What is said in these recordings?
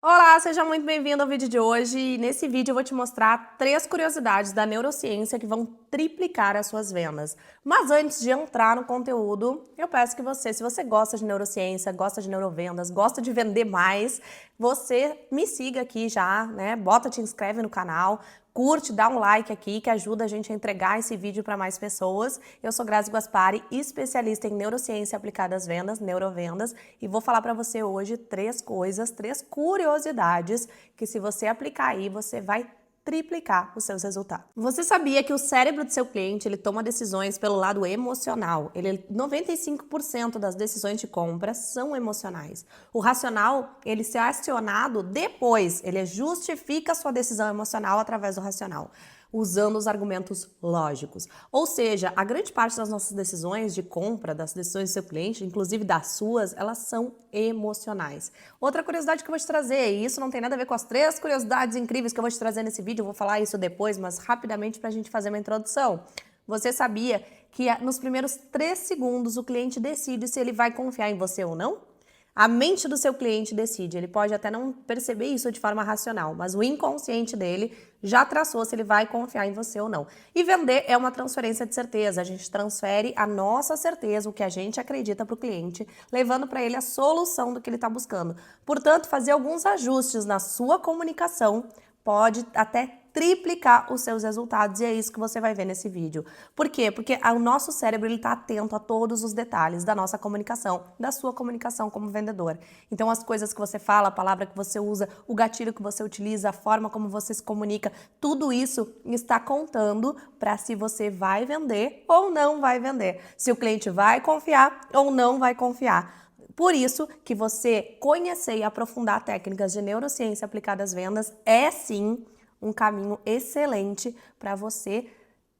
Olá, seja muito bem-vindo ao vídeo de hoje. E nesse vídeo eu vou te mostrar 3 curiosidades da neurociência que vão triplicar as suas vendas. Mas antes de entrar no conteúdo, eu peço que você, se você gosta de neurociência, gosta de neurovendas, gosta de vender mais, você me siga aqui já, né? Te inscreve no canal, curte, dá um like aqui que ajuda a gente a entregar esse vídeo para mais pessoas. Eu sou Grazi Guaspari, especialista em neurociência aplicada às vendas, neurovendas, e vou falar para você hoje 3 coisas, 3 curiosidades que se você aplicar aí, você vai triplicar os seus resultados. Você sabia que o cérebro do seu cliente, ele toma decisões pelo lado emocional? 95% das decisões de compra são emocionais. O racional, ele é acionado depois, ele justifica a sua decisão emocional através do racional, usando os argumentos lógicos. Ou seja, a grande parte das nossas decisões de compra, das decisões do seu cliente, inclusive das suas, elas são emocionais. Outra curiosidade que eu vou te trazer, e isso não tem nada a ver com as 3 curiosidades incríveis que eu vou te trazer nesse vídeo, eu vou falar isso depois, mas rapidamente para a gente fazer uma introdução. Você sabia que nos primeiros 3 segundos o cliente decide se ele vai confiar em você ou não? A mente do seu cliente decide, ele pode até não perceber isso de forma racional, mas o inconsciente dele já traçou se ele vai confiar em você ou não. E vender é uma transferência de certeza, a gente transfere a nossa certeza, o que a gente acredita para o cliente, levando para ele a solução do que ele está buscando. Portanto, fazer alguns ajustes na sua comunicação pode até triplicar os seus resultados e é isso que você vai ver nesse vídeo. Por quê? Porque o nosso cérebro está atento a todos os detalhes da nossa comunicação, da sua comunicação como vendedor. Então as coisas que você fala, a palavra que você usa, o gatilho que você utiliza, a forma como você se comunica, tudo isso está contando para se você vai vender ou não vai vender, se o cliente vai confiar ou não vai confiar. Por isso que você conhecer e aprofundar técnicas de neurociência aplicada às vendas é sim um caminho excelente para você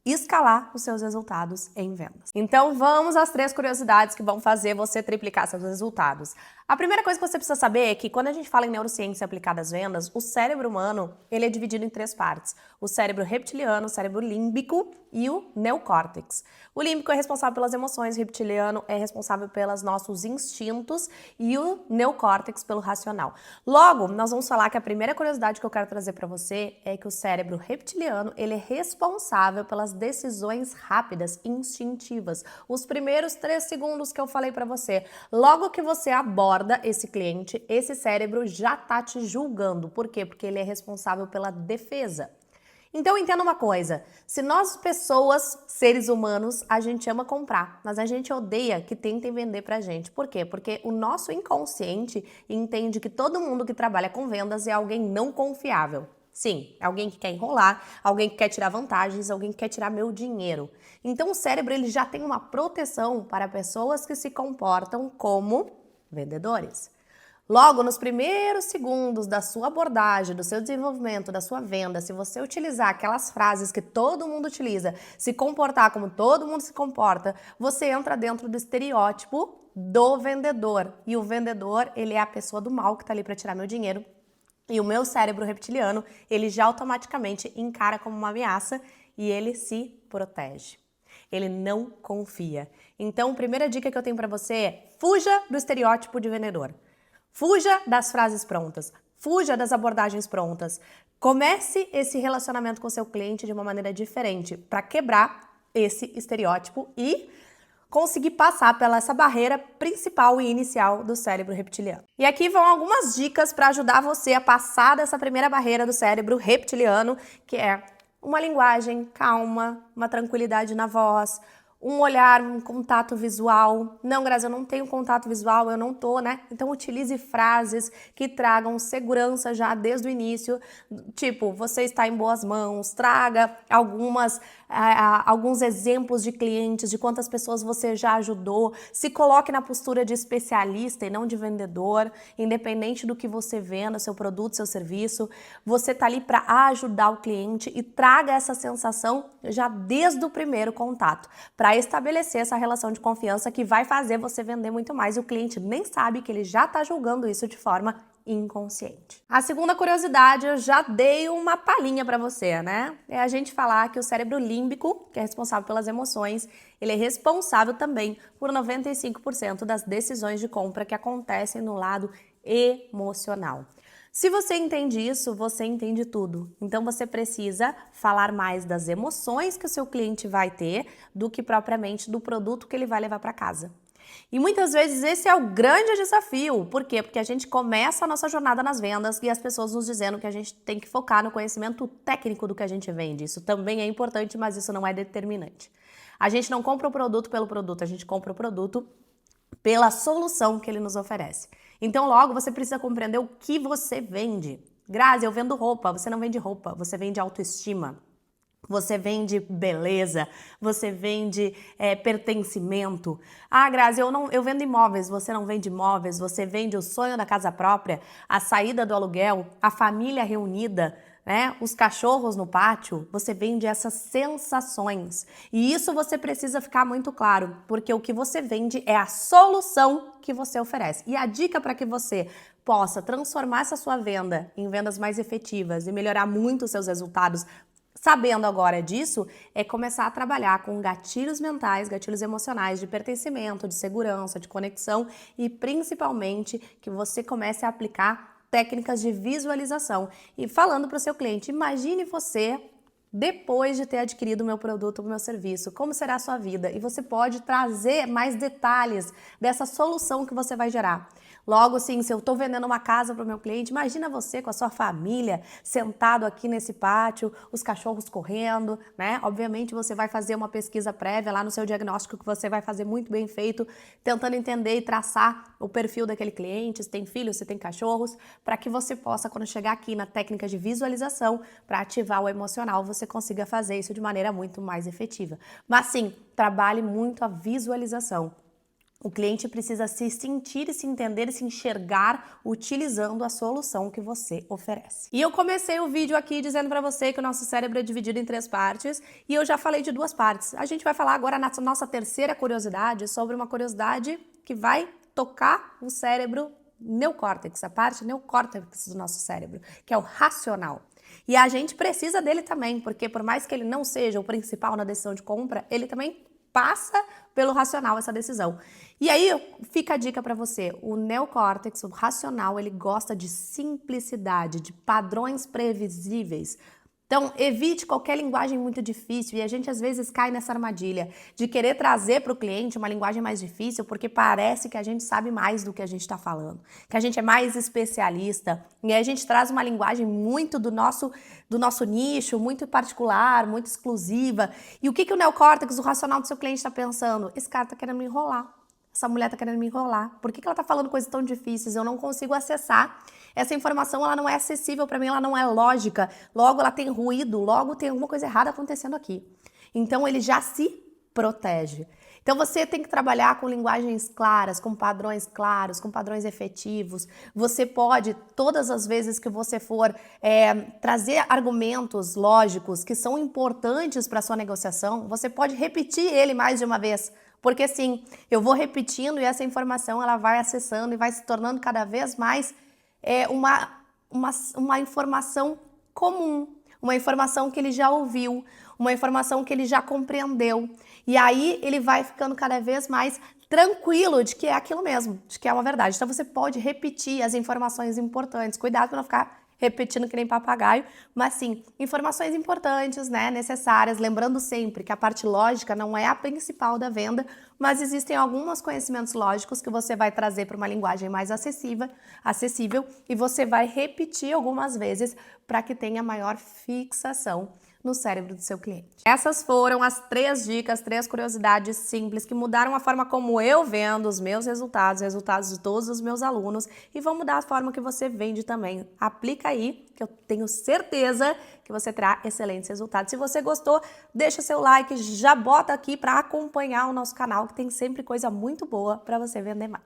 escalar os seus resultados em vendas. Então vamos às 3 curiosidades que vão fazer você triplicar seus resultados. A primeira coisa que você precisa saber é que quando a gente fala em neurociência aplicada às vendas, o cérebro humano ele é dividido em 3 partes. O cérebro reptiliano, o cérebro límbico e o neocórtex. O límbico é responsável pelas emoções, o reptiliano é responsável pelos nossos instintos e o neocórtex pelo racional. Logo, nós vamos falar que a primeira curiosidade que eu quero trazer para você é que o cérebro reptiliano ele é responsável pelas decisões rápidas e instintivas. Os primeiros 3 segundos que eu falei para você, logo que você aborda esse cliente, esse cérebro já tá te julgando. Por quê? Porque ele é responsável pela defesa. Então entenda uma coisa, se nós pessoas, seres humanos, a gente ama comprar, mas a gente odeia que tentem vender pra gente. Por quê? Porque o nosso inconsciente entende que todo mundo que trabalha com vendas é alguém não confiável. Sim, é alguém que quer enrolar, alguém que quer tirar vantagens, alguém que quer tirar meu dinheiro. Então o cérebro ele já tem uma proteção para pessoas que se comportam como vendedores. Logo, nos primeiros segundos da sua abordagem, do seu desenvolvimento, da sua venda, se você utilizar aquelas frases que todo mundo utiliza, se comportar como todo mundo se comporta, você entra dentro do estereótipo do vendedor. E o vendedor, ele é a pessoa do mal que está ali para tirar meu dinheiro. E o meu cérebro reptiliano, ele já automaticamente encara como uma ameaça e ele se protege. Ele não confia. Então, a primeira dica que eu tenho para você é fuja do estereótipo de vendedor. Fuja das frases prontas, fuja das abordagens prontas. Comece esse relacionamento com o seu cliente de uma maneira diferente para quebrar esse estereótipo e conseguir passar pela essa barreira principal e inicial do cérebro reptiliano. E aqui vão algumas dicas para ajudar você a passar dessa primeira barreira do cérebro reptiliano, que é uma linguagem calma, uma tranquilidade na voz, um olhar, um contato visual. Não, Grazi, eu não tenho contato visual, eu não tô, né? Então utilize frases que tragam segurança já desde o início, tipo, você está em boas mãos, traga alguns exemplos de clientes, de quantas pessoas você já ajudou, se coloque na postura de especialista e não de vendedor, independente do que você venda, seu produto, seu serviço, você tá ali para ajudar o cliente e traga essa sensação já desde o primeiro contato, para estabelecer essa relação de confiança que vai fazer você vender muito mais e o cliente nem sabe que ele já está julgando isso de forma inconsciente. A segunda curiosidade, eu já dei uma palhinha para você, né? É a gente falar que o cérebro límbico, que é responsável pelas emoções, ele é responsável também por 95% das decisões de compra que acontecem no lado emocional. Se você entende isso, você entende tudo. Então você precisa falar mais das emoções que o seu cliente vai ter do que propriamente do produto que ele vai levar para casa. E muitas vezes esse é o grande desafio. Por quê? Porque a gente começa a nossa jornada nas vendas e as pessoas nos dizendo que a gente tem que focar no conhecimento técnico do que a gente vende. Isso também é importante, mas isso não é determinante. A gente não compra o produto pelo produto, a gente compra o produto pela solução que ele nos oferece. Então, logo, você precisa compreender o que você vende. Grazi, eu vendo roupa. Você não vende roupa, você vende autoestima. Você vende beleza, você vende pertencimento. Ah, Grazi, eu vendo imóveis, você não vende imóveis, você vende o sonho da casa própria, a saída do aluguel, a família reunida, né? Os cachorros no pátio, você vende essas sensações. E isso você precisa ficar muito claro, porque o que você vende é a solução que você oferece. E a dica para que você possa transformar essa sua venda em vendas mais efetivas e melhorar muito os seus resultados, sabendo agora disso, é começar a trabalhar com gatilhos mentais, gatilhos emocionais de pertencimento, de segurança, de conexão e principalmente que você comece a aplicar técnicas de visualização. E falando para o seu cliente, imagine você depois de ter adquirido o meu produto ou o meu serviço, como será a sua vida? E você pode trazer mais detalhes dessa solução que você vai gerar. Logo, assim, se eu estou vendendo uma casa para o meu cliente, imagina você com a sua família sentado aqui nesse pátio, os cachorros correndo, né? Obviamente você vai fazer uma pesquisa prévia lá no seu diagnóstico que você vai fazer muito bem feito, tentando entender e traçar o perfil daquele cliente, se tem filhos, se tem cachorros, para que você possa, quando chegar aqui na técnica de visualização, para ativar o emocional, você consiga fazer isso de maneira muito mais efetiva. Mas sim, trabalhe muito a visualização. O cliente precisa se sentir e se entender e se enxergar utilizando a solução que você oferece. E eu comecei o vídeo aqui dizendo para você que o nosso cérebro é dividido em 3 partes e eu já falei de 2 partes. A gente vai falar agora na nossa terceira curiosidade sobre uma curiosidade que vai tocar o cérebro neocórtex, a parte neocórtex do nosso cérebro, que é o racional. E a gente precisa dele também, porque por mais que ele não seja o principal na decisão de compra, ele também passa pelo racional essa decisão. E aí fica a dica para você, o neocórtex, o racional, ele gosta de simplicidade, de padrões previsíveis. Então, evite qualquer linguagem muito difícil e a gente às vezes cai nessa armadilha de querer trazer para o cliente uma linguagem mais difícil porque parece que a gente sabe mais do que a gente está falando, que a gente é mais especialista e aí a gente traz uma linguagem muito do nosso nicho, muito particular, muito exclusiva. E o que o neocórtex, o racional do seu cliente está pensando? Esse cara está querendo me enrolar. Essa mulher tá querendo me enrolar. Por que ela tá falando coisas tão difíceis? Eu não consigo acessar. Essa informação, ela não é acessível para mim, ela não é lógica. Logo, ela tem ruído, logo tem alguma coisa errada acontecendo aqui. Então, ele já se protege. Então, você tem que trabalhar com linguagens claras, com padrões claros, com padrões efetivos. Você pode, todas as vezes que você for trazer argumentos lógicos que são importantes para a sua negociação, você pode repetir ele mais de uma vez. Porque sim, eu vou repetindo e essa informação ela vai acessando e vai se tornando cada vez mais uma informação comum, uma informação que ele já ouviu, uma informação que ele já compreendeu. E aí ele vai ficando cada vez mais tranquilo de que é aquilo mesmo, de que é uma verdade. Então você pode repetir as informações importantes. Cuidado para não ficar repetindo que nem papagaio, mas sim, informações importantes, né, necessárias, lembrando sempre que a parte lógica não é a principal da venda, mas existem alguns conhecimentos lógicos que você vai trazer para uma linguagem mais acessível e você vai repetir algumas vezes para que tenha maior fixação no cérebro do seu cliente. Essas foram as 3 dicas, 3 curiosidades simples que mudaram a forma como eu vendo os meus resultados, os resultados de todos os meus alunos e vão mudar a forma que você vende também. Aplica aí, que eu tenho certeza que você terá excelentes resultados. Se você gostou, deixa seu like, já bota aqui para acompanhar o nosso canal, que tem sempre coisa muito boa para você vender mais.